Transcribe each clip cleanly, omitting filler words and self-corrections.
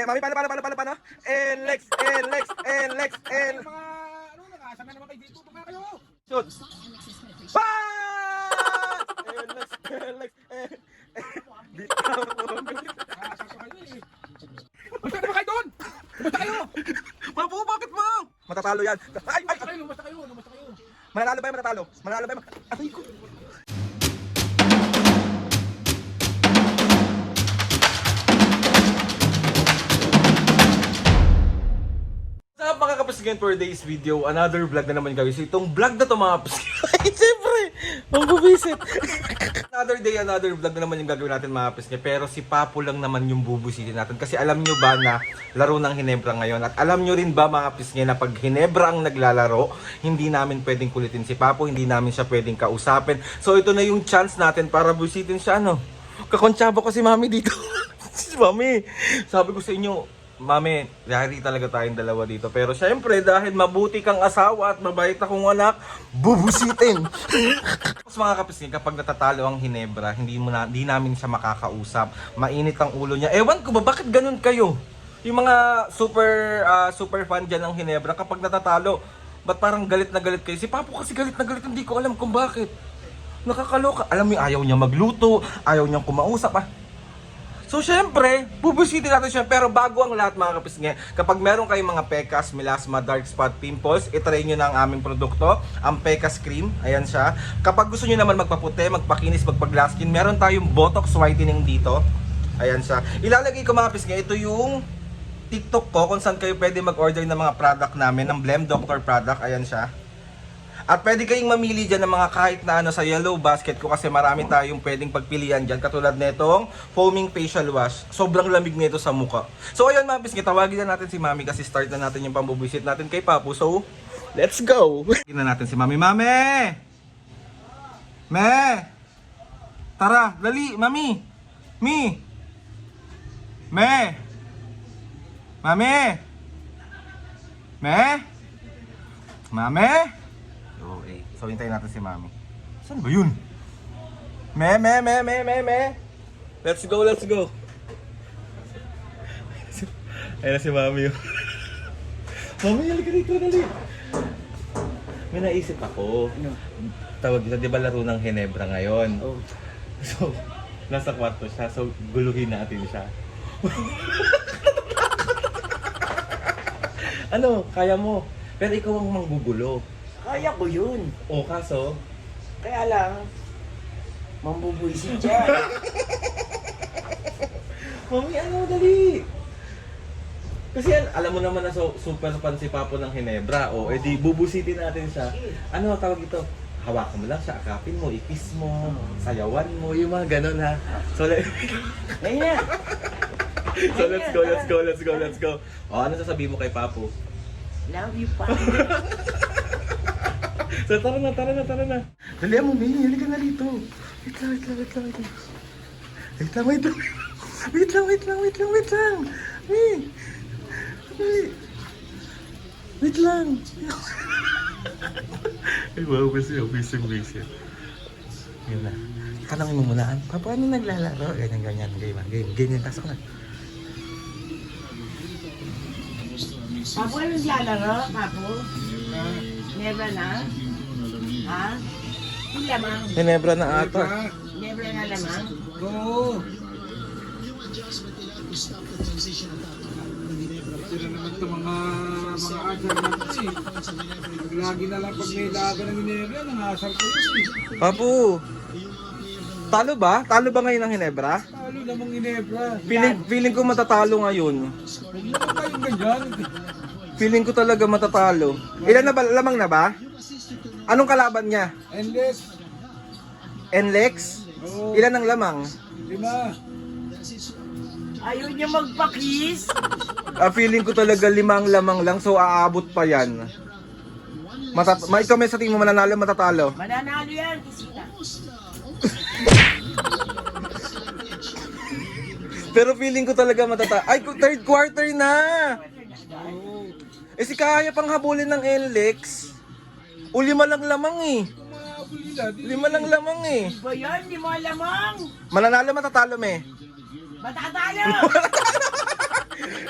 Mami, paano? Lex. Mga ano, nakasama naman kayo dito. Tuka kayo. Shoot. Pass! Lex. Bitaw. Nakasama kayo eh. Basta naman kayo doon. Basta kayo. Papo, bakit mo? Matatalo yan. Ay! Basta kayo. Mananalo ba yung matatalo? Aray ko. What's up mga kapasingin, for today's video, another vlog na naman guys. Itong vlog na to mga kapasingin, siyempre, magbubisit. Another day, another vlog na naman yung gagawin natin mga kapasingin. Pero si Papo lang naman yung bubusitin natin. Kasi alam nyo ba na laro ng Hinebra ngayon? At alam nyo rin ba mga kapasingin na pag Hinebra ang naglalaro, hindi namin pwedeng kulitin si Papo, hindi namin siya pwedeng kausapin. So ito na yung chance natin para busitin siya, ano? Kakontsaba ko si Mami dito. Si Mami, sabi ko sa inyo, Mami, yari talaga tayong dalawa dito. Pero syempre, dahil mabuti kang asawa at mabait akong anak, bubusitin. Tapos mga kapising, kapag natatalo ang Hinebra, hindi namin siya makakausap. Mainit ang ulo niya. Ewan ko ba, bakit ganun kayo? Yung mga super fan dyan ng Hinebra, kapag natatalo, ba't parang galit na galit kayo? Si Papo kasi galit na galit, hindi ko alam kung bakit. Nakakaloka. Alam mo, ayaw niya magluto, ayaw niyang kumausap. So syempre, bubusitin natin siya. Pero bago ang lahat mga kapisingin, kapag meron kayong mga pekas, melasma, dark spot, pimples, itry nyo na ang aming produkto, ang Pekas Cream. Ayan siya. Kapag gusto nyo naman magpaputi, magpakinis, magpag-glass skin, meron tayong Botox whitening dito. Ayan siya. Ilalagay ko mga kapisingin, ito yung TikTok ko kung saan kayo pwede mag-order ng mga product namin, ng Blem Doctor product. Ayan siya. At pwede kayong mamili dyan ng mga kahit na ano sa yellow basket ko kasi marami tayong pwedeng pagpilian dyan. Katulad netong foaming facial wash. Sobrang lamig nito sa mukha. So ayun mga biscuit, tawagin na natin si Mami kasi start na natin yung pambubusit natin kay Papo. So, let's go! Tawagin na natin si Mami. Mami! Me! Tara, dali! Mami! Me! Mami! Mami! Okay. So, hintayin natin si Mami. Saan ba yun? Me! Let's go! Ayun na si Mami. Mami, halika dito, dali. May naisip ako. Ano? Tawag dito, di ba laro ng Hinebra ngayon? Oh. So, nasa kwarto siya. So, guluhin natin siya. Ano? Kaya mo. Pero ikaw ang manggugulo. Kaya ko yun. O, kaso? Kaya lang, mambubuisit siya. Mami, ano? Dali! Kasi alam mo naman na super fan si Papo ng Hinebra. O, edi bubusitin natin siya. Ano tawag ito? Hawakan mo lang siya, akapin mo, ikis mo, sayawan mo, yung mga ganun ha. So, Ganyan. let's go. O, ano sasabihin mo kay Papo? Love you pa. So, tara na. Dali mo, Mimi, halika na rito. Wait lang. Wait lang. Ay, wow, busy. Yun na. Tanongin mo muna, paano naglalaro? Ganyan. Game, pasok na. Papo, anong lalaro, Papo? Never na? Ha? Yung lamang. Hinebra na ata. Never na lamang? Oo. Sila naman ito mga asar natin eh. Lagi na lang pag may laga ng Hinebra, nangasar ko yun eh. Papo, talo ba ngayon ang Hinebra? Talo namang Hinebra. Feeling ko matatalo ngayon. Huwag naman kayong ganyan. Feeling ko talaga matatalo. Ilan na ba? Lamang na ba? Anong kalaban niya? Endless. Enlex? Oo. Ilan ang lamang? 5. Ayaw niya magpa-kiss? Feeling ko talaga 5 lamang lang, so aabot pa yan. Ikaw may sa tingin mo mananalo, matatalo? Mananalo yan, kisita. Pero feeling ko talaga matatalo. Ay, third quarter na! Eh si kaya pang habulin ng Enlex. O 5 lang lamang eh. 5 lang lamang eh. Ba yan? Di mo lamang? Mananalo, matatalo me. Matatalo!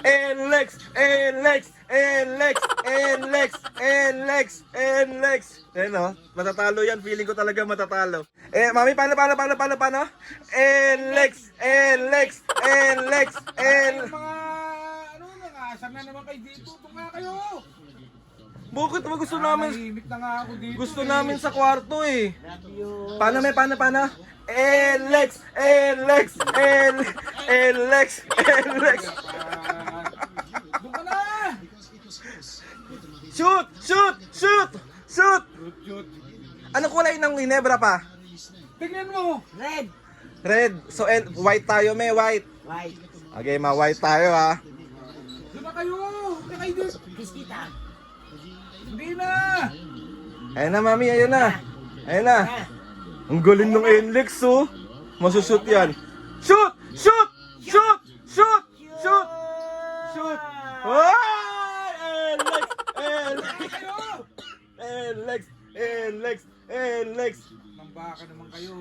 NLEX, NLEX, NLEX, NLEX, NLEX, NLEX. Eh no, matatalo yan. Feeling ko talaga matatalo. Mami, paano? NLEX, NLEX, NLEX, NLEX. Mga ano, nang-asar na naman kayo dito. Ito nga kayo. Bakit mo gusto namin? Nahimik na nga ako dito. Gusto namin sa kwarto eh. Paano? NLEX, NLEX, NLEX, NLEX. Doon ka na. Shoot! Shoot. Anong kulay ng Ginebra pa? Tingnan mo. Red. So, white tayo, may white. Okay, white tayo ha. Doon na kayo. Doon na kayo dito. Hindi na. Ayun na, mami, ayun na. Ang galing ng NLEX, oh. Masushoot yan. Shoot! NLEX. Nang baka naman kayo.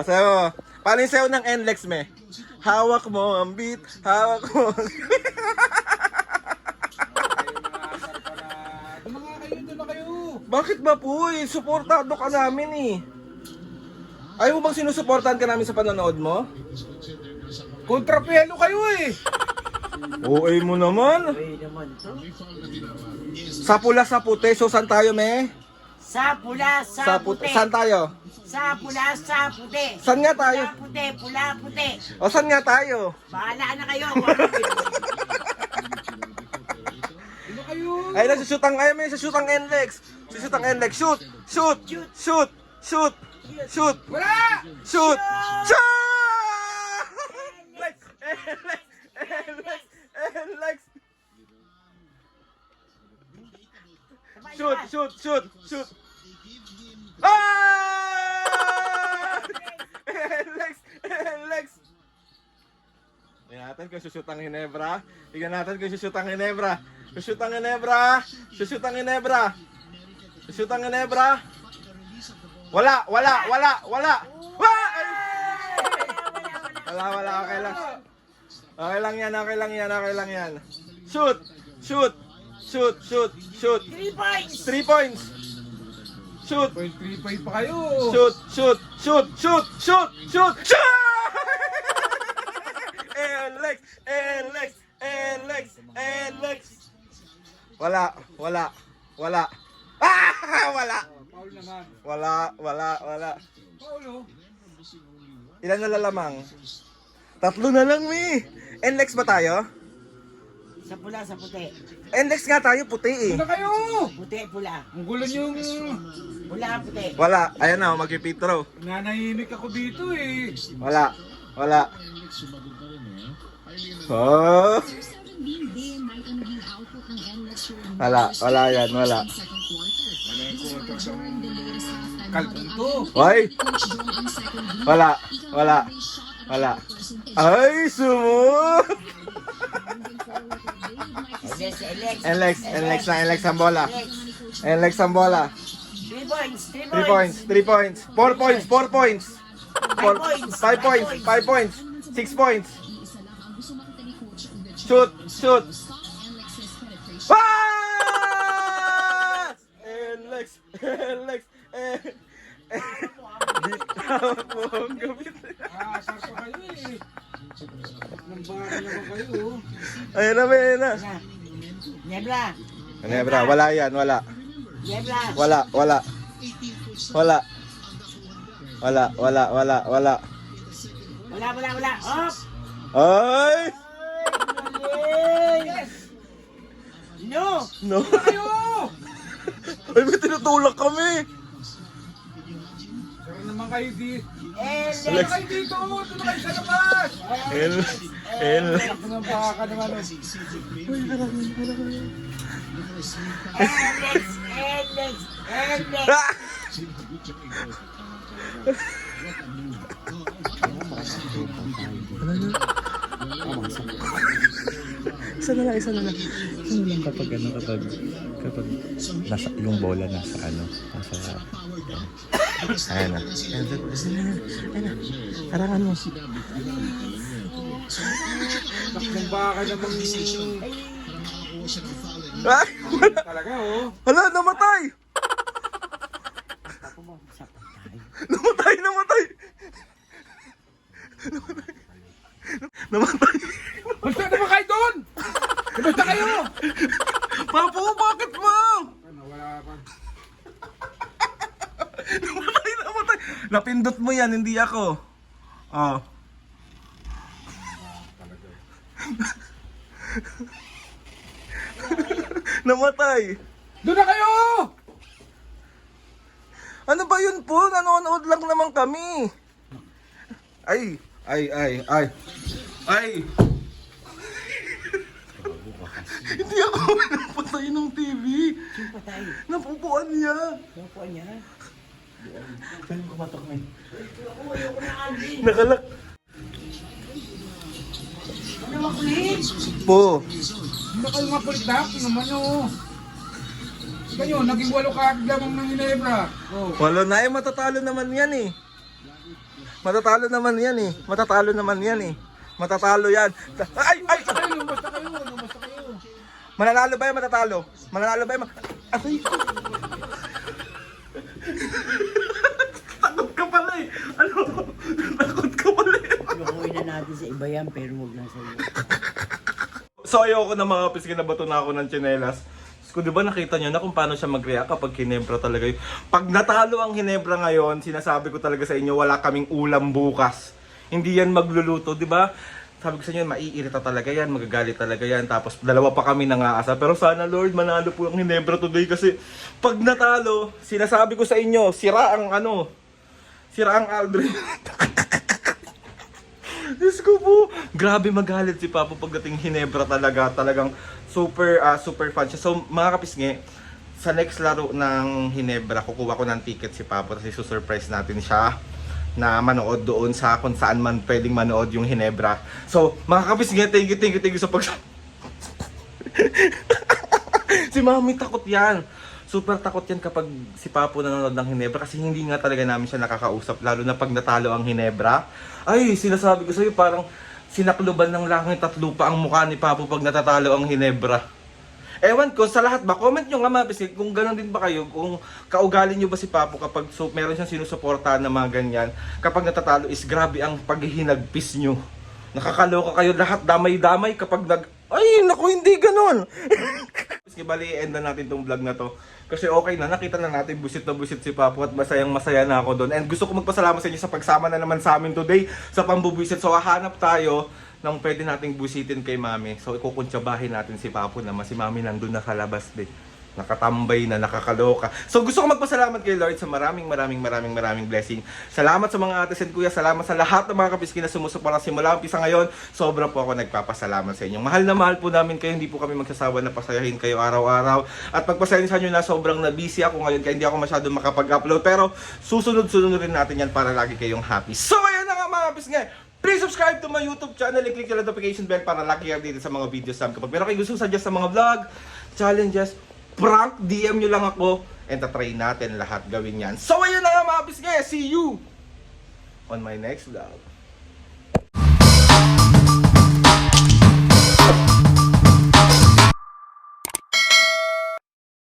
Sayo. Paano yung sayo ng NLEX, me? Hawak mo ang beat. Nang-asar ka na. Doon na kayo. Bakit ba po eh? Suportado ka namin eh. Ayaw mo bang sinusuportahan ka namin sa panonood mo? Kontrapelo kayo eh. OA mo naman. Sa pula sa puti. So saan tayo, me? Sa pula, sa puti. Saan tayo? Sa pula, sa puti. Saan nga tayo? Pula puti. O saan nga tayo? Bahala na kayo. Doon na kayo. Ay, nagsushoot ang NLEX. Sushoot ang NLEX. Shoot! Wala. Shoot! NLEX! Shoot! Ah! NLEX! Tingnan natin kung sushoot ang Ginebra. Sushoot ang Ginebra. Wala. Wala. Okay lang. Okay lang yan. Shoot. 3 points. 3 points. Shoot. 0.35 pa kayo. Shoot. NLEX. Wala. Ah! Wala. Paul naman. Wala. Paulo. Ilan na lalamang? 3 na lang, mi. NLEX ba tayo? Sa pula, sa puti. NLEX nga tayo, puti eh. Doon na kayo. Puti, pula. Ang gulo niyong... Pula, puti. Wala. Ayan na, mag-repeat throw. Nanahimik ako dito eh. Wala. Oh. Wala yan. Kalbon to. Why? Wala. Ay, sumut! NLEX ang bola. 3 points. 3 points. 4 points. 5 points. 6 points. Shoot. Ah! NLEX. Bitawat mo ang gamit. Asar pa kayo eh. Nang baka naman kayo. Ayun na. Niebla. Wala yan. Niebla. Wala. Off. Ay! Yes. No. Kayo! Ay, may tinutulak kami. Sara naman kayo dito. NLEX. Doon na kayo dito. Doon na kayo sa labas. NLEX. Nang baka naman. NLEX. Ah! Isa na lang. Ano lang kapag nasa yung bola nasa Ayan na. Ayan na. Harangan mo. Takbang baka namang Ay! talaga oh. Hala, namatay! Namatay, namatay! Namatay! Basta naman kayo doon! Basta kayo! Papo, bakit mo? Ano, wala pa. Namatay, namatay! Napindot mo yan, hindi ako. Oh. Namatay! Doon na kayo! Ano ba yun po? Nanonood lang naman kami. Ay! Hindi ako napatay ng TV. Sino patay? Napupuan niya. Sino po niya? Saan ko matok na Nakalak. Ano makulit? Po. Hindi kayo makulit na naman oh. Kayo, naging 8 kaagad lamang ng Ginebra. Oh. Wala na eh, matatalo naman yan eh. Matatalo naman yan eh. Matatalo naman yan eh. Matatalo yan. Ay! Basta kayo. Mananalo ba yan, matatalo? Mananalo ba yan? Aray ko! Takot ka pala eh! Ano? Takot ka pala eh! Iuwi na natin sa iba yan, pero huwag na sa iyo. So ayoko na mga piskin na bato na ako ng tsinelas. So, di ba nakita nyo na kung paano siya mag-react kapag Ginebra talaga yun. Pag natalo ang Ginebra ngayon, sinasabi ko talaga sa inyo, wala kaming ulam bukas. Hindi yan magluluto, di ba? Sabi ko sa inyo, maiirita talaga yan, magagalit talaga yan. Tapos dalawa pa kami nangaasa. Pero sana Lord, manalo po ang Ginebra today kasi pag natalo, sinasabi ko sa inyo, sira ang Aldrin. Diyos ko po, grabe magalit si Papa pagdating Ginebra talaga. Talagang super fan siya. So mga kapisngi, sa next laro ng Ginebra, kukuha ko ng ticket si Papa. Kasi susurprise natin siya na manood doon sa kung saan man pwedeng manood yung Ginebra. So mga kapisngi, thank you sa si Mami takot yan. Super takot yan kapag si Papo nanonood ng Ginebra kasi hindi nga talaga namin siya nakakausap, lalo na pag natalo ang Ginebra. Ay, sinasabi ko sa'yo, parang sinakluban ng langit at lupa ang mukha ni Papo pag natatalo ang Ginebra. Ewan ko, sa lahat ba? Comment nyo nga mga kung gano'n din ba kayo, kung kaugali nyo ba si Papo kapag meron siyang sinusuportahan na mga ganyan, kapag natatalo is grabe ang paghihinagpis nyo. Nakakaloka kayo lahat, damay-damay kapag ay, naku, hindi gano'n! Kasi bali, end na natin tong vlog na to. Kasi okay na, nakita na natin busit na busit si Papo at masayang masaya na ako doon. And gusto ko magpasalamat sa inyo sa pagsama na naman sa amin today sa pambubusit. So hahanap tayo ng pwede nating busitin kay Mami. So ikukuntsabahin natin si Papo na si Mami nandun na sa labas din. Nakatambay na, nakakaloka. So gusto ko magpasalamat kay Lord sa maraming blessing. Salamat sa mga ates and kuya. Salamat sa lahat ng mga kapiskin na sumusuporta simula umpisa ngayon. Sobra po ako nagpapasalamat sa inyo. Mahal na mahal po namin kayo. Hindi po kami magsasawa na pasayahin kayo araw-araw. At pagpasensya nyo na sobrang na-busy ako ngayon kaya hindi ako masyado makapag-upload. Pero susunod-sunod rin natin yan para lagi kayong happy. So ayan na nga mga kapiskin. Please subscribe to my YouTube channel and click yung notification bell para lagi kayo dito sa mga videos namin. Kapag meron kayo gusto suggest sa mga vlog, challenges, prank, DM nyo lang ako and tatry natin lahat gawin yan. So ayun na nga mga pisngay, see you on my next vlog.